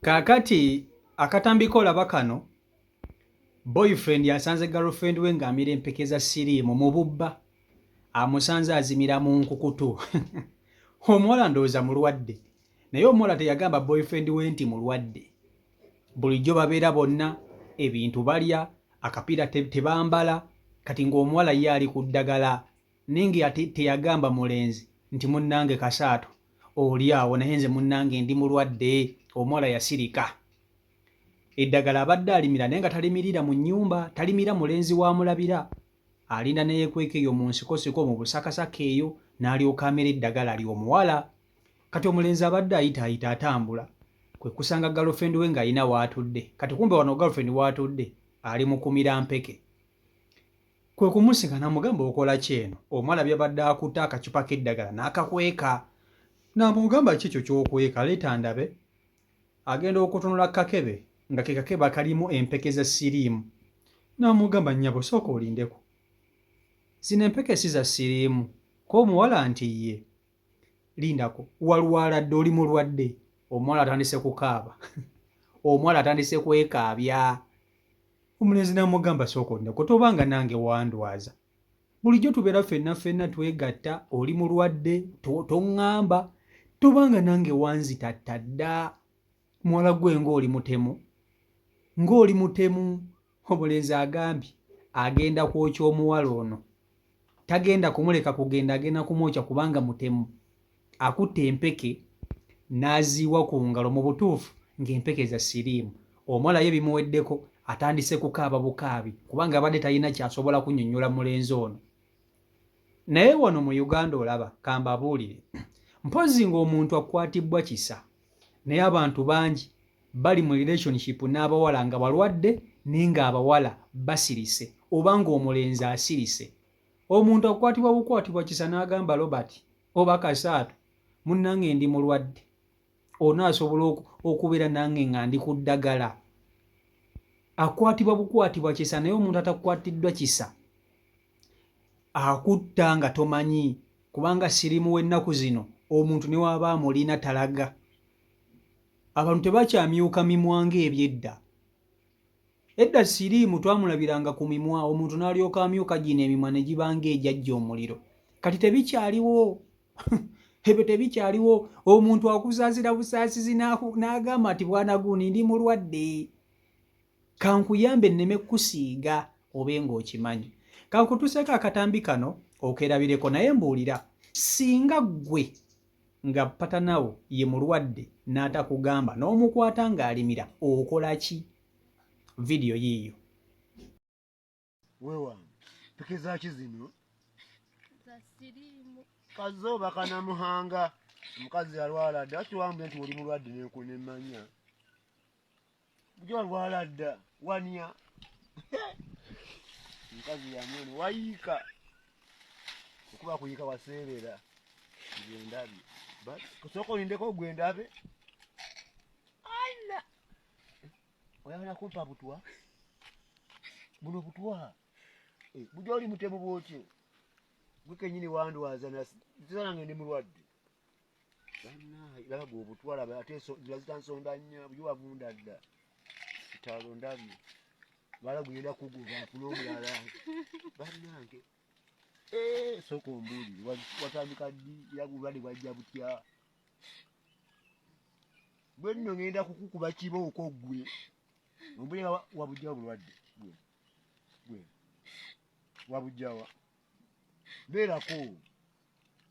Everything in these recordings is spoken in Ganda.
Kakati akatambiko olaba kano boyfriend yasanze girlfriend we ng'amira empeke za siriimu mu bubba amusanze azimira mu nkukutu omuwala ndowooza mulwadde naye omuwala teyagamba boyfriend we nti mulwadde bulijjo babeera bonna ebintu balya akapiira tebambala kati ng'omuwala ye ali ku ddagala ninge teyagamba mulenzi nti munnange kasaato oli awo naye nze munnange ndi mulwadde omuwala yasirika eddagala abadde alimira naye nga talimirira mu nnyumba talimira mulenzi wamulabira alinda neyekweka eyo mu nsikosiko mu busakasaka eyo n'alyoka amera eddagala ali omuwala kati omulenzi abadde ayitaayita atambula kwe kusanga girlfriend we ng'alina w'atudde kati kumbe wano girlfriend w'atudde ali mu kumira mpeke kwe kumusika n'amugamba okola ki eno omuwala byabadde akutte akacupa k'eddagala n'akakweka n'amugamba kikyo ky'okweka leeta ndabe agenda okutunula kakebe nga ke kakebe kalimu empeke za siriimu n'amugamba nnyabo sooka olindeko zino empeke si za siriimu ko omuwala nti ye lindako walwaladde oli mulwadde omuwala atandise kukaaba omuwala atandise kwekaabya omulenzi n'amugamba sooka olindeko tobanga nange wandwaza bulijjo tubeera ffenna twegatta oli mulwadde toŋŋamba tobanga nange wanzitatta dda muwala gwe ng'oli mutemu omulenzi agambye agenda kwokya omuwala ono tagenda kumuleka kugenda agenda kumwokya kubanga mutemu akutte empeke n'aziiwa ku ngalo mu butuufu ng'empeke za siriimu omuwala ye bimuweddeko atandise kukaaba bukaabi kubanga abadde talina kyasobola kunnyonnyola mulenzi ono naye wano mu Uganda olaba kambabuulire mpozi ng'omuntu akwatibbwa kisa naye abantu bangi bali mu relationship n'abawala nga balwadde naye ng'abawala basirise oba ng'omulenzi asirise omuntu akwatibwa kisa n'agamba Robert oba Kasaato munnange ndi mulwadde onaasobola okubeera nange nga ndi ku ddagala akwatibwa kisa naye omuntu atakwatiddwa kisa akutta nga tomanyi kubanga siriimu w'ennaku zino omuntu ne waba amulina talaga abantu tebakyamyuka mimwa ng'ebyedda edda siriimu twamulabiranga ku mimwa omuntu n'alyoka amyuka gino emimwa ne giba ng'ejjajja omuliro kati tebikyaliwo ebyo tebikyaliwo omuntu akusaasira busaasizi n'agamba nti bwana guni ndi mulwadde kankuyambe nneme kusiiga obe ng'okimanyi kankutuseeko akatambi kano okerabireko naye mbuulira singa ggwe nga patanawo ye mulwadde n'atakugamba n'omukwata ng'alimira okola ki vidiyo yiiyo wewa peke zaki zino kazooba kanamuhanga omukazi alwala dda kiwambye nti oli mulwadde nekunemmanya bujo alwala dda wanya omukazi yamwene wayiika okuba kuyiika waseerera gendabye kusooka olindeko gwendabe aina oyagala kumpa butwa buno butwa bujo oli mutemu bwotyo gwe kenyini wandwaza nange ndi mulwadde banaye laba gwe obutwa laba ate zitansonda nnya bujo wavunda dda kitalo ndabye bala guyenda kuguba nfuna omulala bannange sooka ombuulire watandika ddi era bulwadde bwajja butya bwe nno ngenda kukukuba kibooko ggwe ombulire wabujjawa bulwadde gwe wabujjawa beerako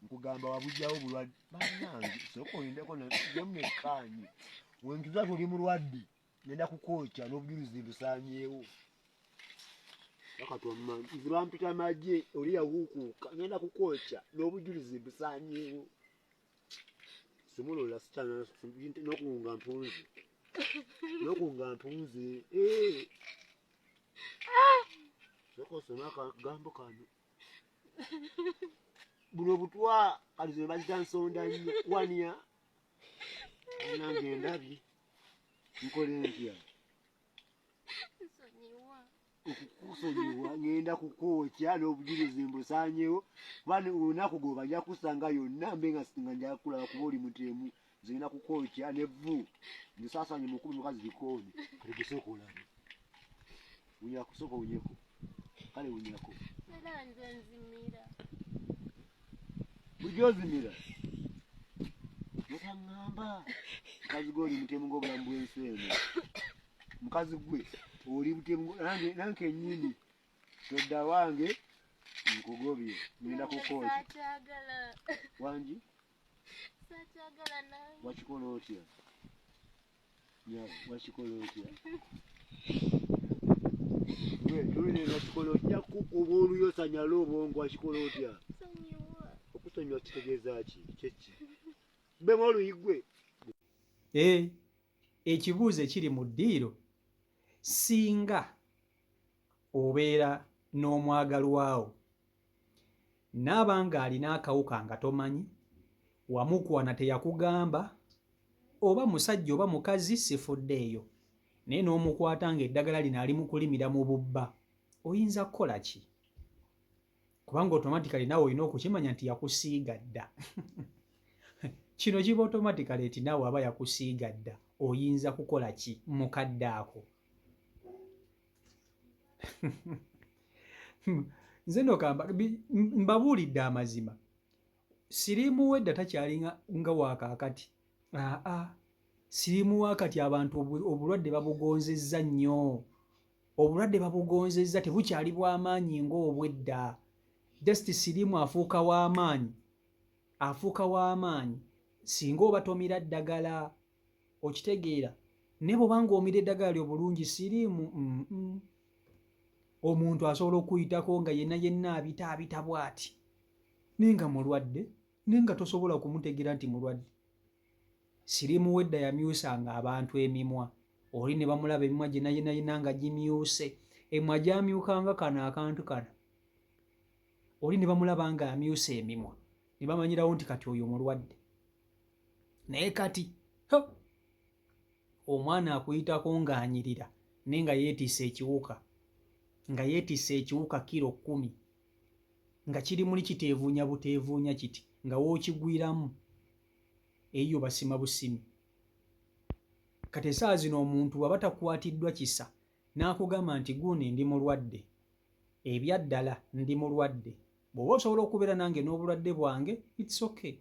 nkugamba wabujjawo bulwadde bannange sooka olindeko nemnekkaanye wenkiza ti oli mulwadde ngenda kukwokya n'obujulizi busaanyeewo akatommanyi nze bampita magye oli yawuukuuka ngenda kukwokya n'obujulizi busaanyeewo simulola sitana n'okunga mpunze sooka osome akagambo kano buno butwa kati zino bazita nsonda nnyo wanya nange ndabye nkole ntya okukusonyiwa ngenda kukwokya n'obujulizi mbusaanyeewo kuba olunaku gwe bajja kusanga yonna mbe nga nja kulaba kuba oli mutemu zirina kukookya n'evvu nzisaasanye mu 10 mukazi zikooni kale gisooka olabe wunyako sooka wunyeko kale wunyako era nze nzimira bujozimira notaŋŋamba mukazi gwe oli mutemu ng'obulamu bw'ensi eno mukazi gwe oli mutemu nange ennyini todda wange nkugobye ngenda kukookya sakyagala wangi sakyagala nange wakikola otya wakikola otya tulire wakikola otya kukuba oluyosanyala obwongo wakikola otya sonyiwa okusonyiwa kitegeeza ki kyeki bemu oluyigwe ekibuuzo ekiri mu ddiiro singa obeera n'omwagalwawo naaba ng'alina akawuka nga tomanyi wamukwana teyakugamba oba musajja oba mukazi sifuddeeyo naye n'omukwata ng'eddagala lino ali mu kulimira mu bubba oyinza kukola ki kubanga automatically naawe olina okukimanya nti yakusiiga dda kino kiba automatically nti naawe aba yakusiiga dda oyinza kukola ki mukadde ako nze nokamba mbabuulidde amazima siriimu wedda takyali nga waakaakati siriimu waakati abantu obulwadde babugonzezza nnyo obulwadde babugonzezza tebukyali bw'amaanyi ng'obwedda just siriimu afuuka w'amaanyi singa oba tomira ddagala okitegeera ne bw'obanga omira eddagala lyo bulungi siriimu omuntu asobola okuyitako nga yenna abita bw'ati naye nga mulwadde naye nga tosobola kumutegeera nti mulwadde siriimu wedda yamyusanga abantu emimwa oli ne bamulaba emimwa yenna nga gimyuse emimwa gyamyukanga kano akantu kano oli ne bamulaba nga amyuse emimwa ne bamanyirawo nti kati oyo mulwadde naye kati omwana akuyitako ng'anyirira naye nga yeetisse ekiwuka kiro 10 nga kiri muli kiteevuunya buteevuunya kiti nga wookigwiramu eyo basima busimi kati essaawa zino omuntu waba takwatiddwa kisa n'akugamba nti guno ndi mulwadde ebyaddala ndi mulwadde bw'oba osobola okubeera nange n'obulwadde bwange its okay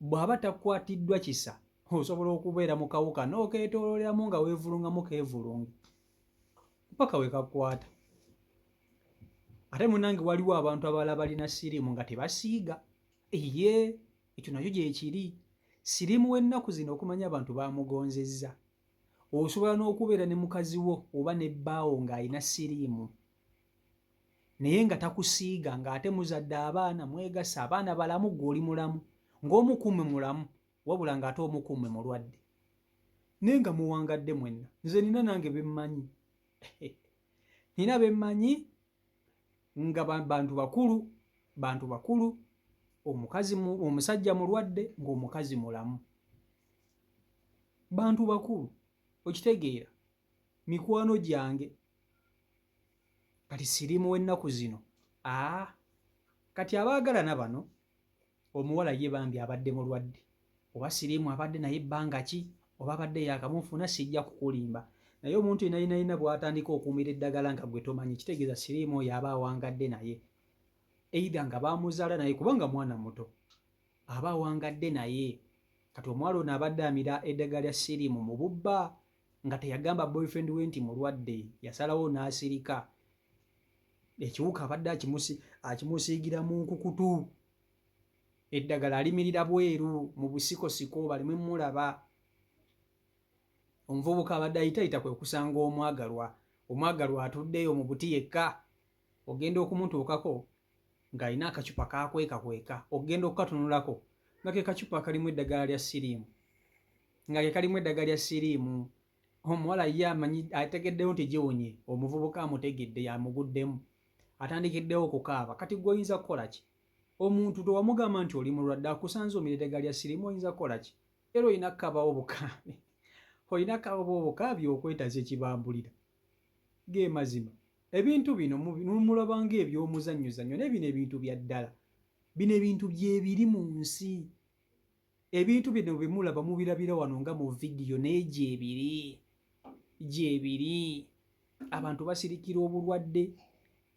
bw'aba takwatiddwa kisa osobola okubeera mu kawuka n'okeetooleramu nga weevulungamu keevulungi paka wekakwata ate munange waliwo abantu abalala balina siriimu nga tebasiiga ekyo nakyo gyekiri siriimu w'ennaku zino okumanya abantu bamugonzezza osobola n'okubeera ne mukazi wo oba ne bbaawo ng'alina siriimu naye nga takusiiga ng'ate muzadde abaana mwegasa abaana balamu gw'oli mulamu ng'omukuume mulamu wabula ng'ate omukuume mulwadde naye nga muwangadde mwenna nze nina nange bemmanyi nina bemmanyi nga bantu bakulu omusajja mulwadde ng'omukazi mulamu bantu bakulu okitegeera mikwano gyange kati siriimu w'ennaku zino kati abaagalana bano omuwala ye bambi abadde mulwadde oba siriimu abadde naye ebbanga ki oba abadde yakamufuna sijja kukulimba naye omuntu yenayina bw'atandika okumira eddagala nga gwe tomanyi kitegeeza siriimu oyo aba awangadde naye eida nga baamuzaala naye kubanga mwana muto aba awangadde naye kati omuwala ono abadde amira eddagala lya siriimu mu bubba nga teyagamba boyfriend we nti mulwadde yasalawo n'asirika ekiwuka abadde akimusiigira mu nkukutu eddagala alimirira bweru mu busikosiko baleme mulaba omuvubuka abadde ayitayita kwe kusanga omwagalwa atuddeyo mu buti yekka ogenda okumutuukako ng'alina akacupa kakweka ogenda okukatunulako nga ke kacupa kalimu eddagala lya siriimu omuwala ye amanyi ategeddewo nti giwonye omuvubuka amutegedde yamuguddemu atandikiddewo okukaaba kati gwe oyinza kukola ki omuntu tewamugamba nti oli mulwadde akusanze omira eddagala lya siriimu oyinza kukola ki era olina kukabawo obukaabi okwetaza ekibambulira ge mazima ebintu bino mulaba ng'ebyomuzannyozannyo naye bino ebintu bya ddala bino ebintu byebiri mu nsi ebintu bino bimulaba mubirabira wano nga mu vidiyo naye gyebiri abantu basirikira obulwadde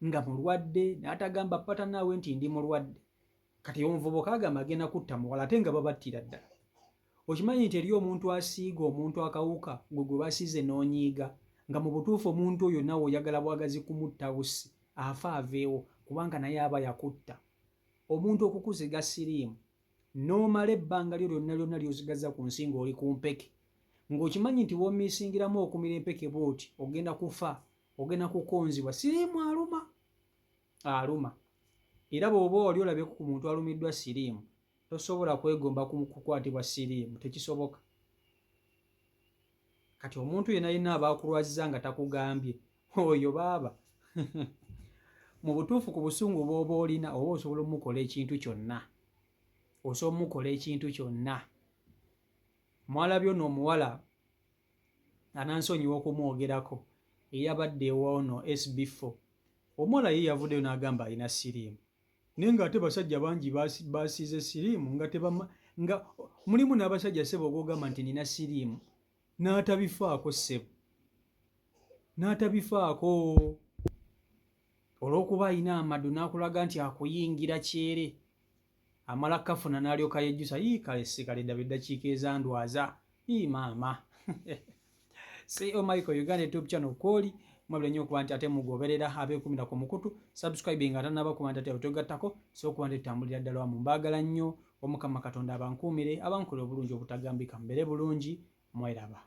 nga mulwadde n'atagamba pata naawe nti ndi mulwadde kati omuvubuka agamba agenda kutta muwala ate nga babattira ddala. Okimanyi nti eri omuntu asiiga omuntu akawuka gwe basize n'onyiiga nga mu butuufu omuntu oyo nawe oyagala bwagazi kumutta busi afa aveewo kubanga naye aba yakutta. Omuntu okukuziga siriimu n'omala ebbanga lyo lyonna ly'osigaza ku nsi ng'oli ku mpeke ng'okimanyi nti w'omiisingiramu okumira empeke bw'oti ogenda kufa ogenda kukonzibwa siriimu aluma. Era bw'oba oli olabye ku muntu alumiddwa siriimu tosobola kwegomba kukwatibwa siriimu, tekisoboka. Kati omuntu yenna abaakulwaziza nga takugambye oyo baaba mu butuufu ku busungu bw'oba olina oba osobola omukola ekintu kyonna. Mwalabye ono omuwala anansonyiwa okumwogerako eyabadde ewoono SB4 omuwala ye yavuddeyo n'agamba alina siriimu naye ng'ate basajja bangi basiize siriimu nga mulimu n'abasajja ssebo ogwogamba nti nina siriimu n'atabifaako ssebo n'atabifaako olw'okuba alina amadu n'akulaga nti akuyingira kyere amala kafuna n'alyoka yejjusa kale ddaba eddakiika ezandwaza maama CEO Michael Uganda YouTube channel kwoli mwabula nnyo okuba nti ate mugoberera abeekumira ku mukutu subscribing ate n'abakuba nti ate otogattako so okuba nti tutambulira ddala wamu mbaagala nnyo Omukama Katonda abankuumire abankole obulungi obutagambika mbere bulungi mweraba.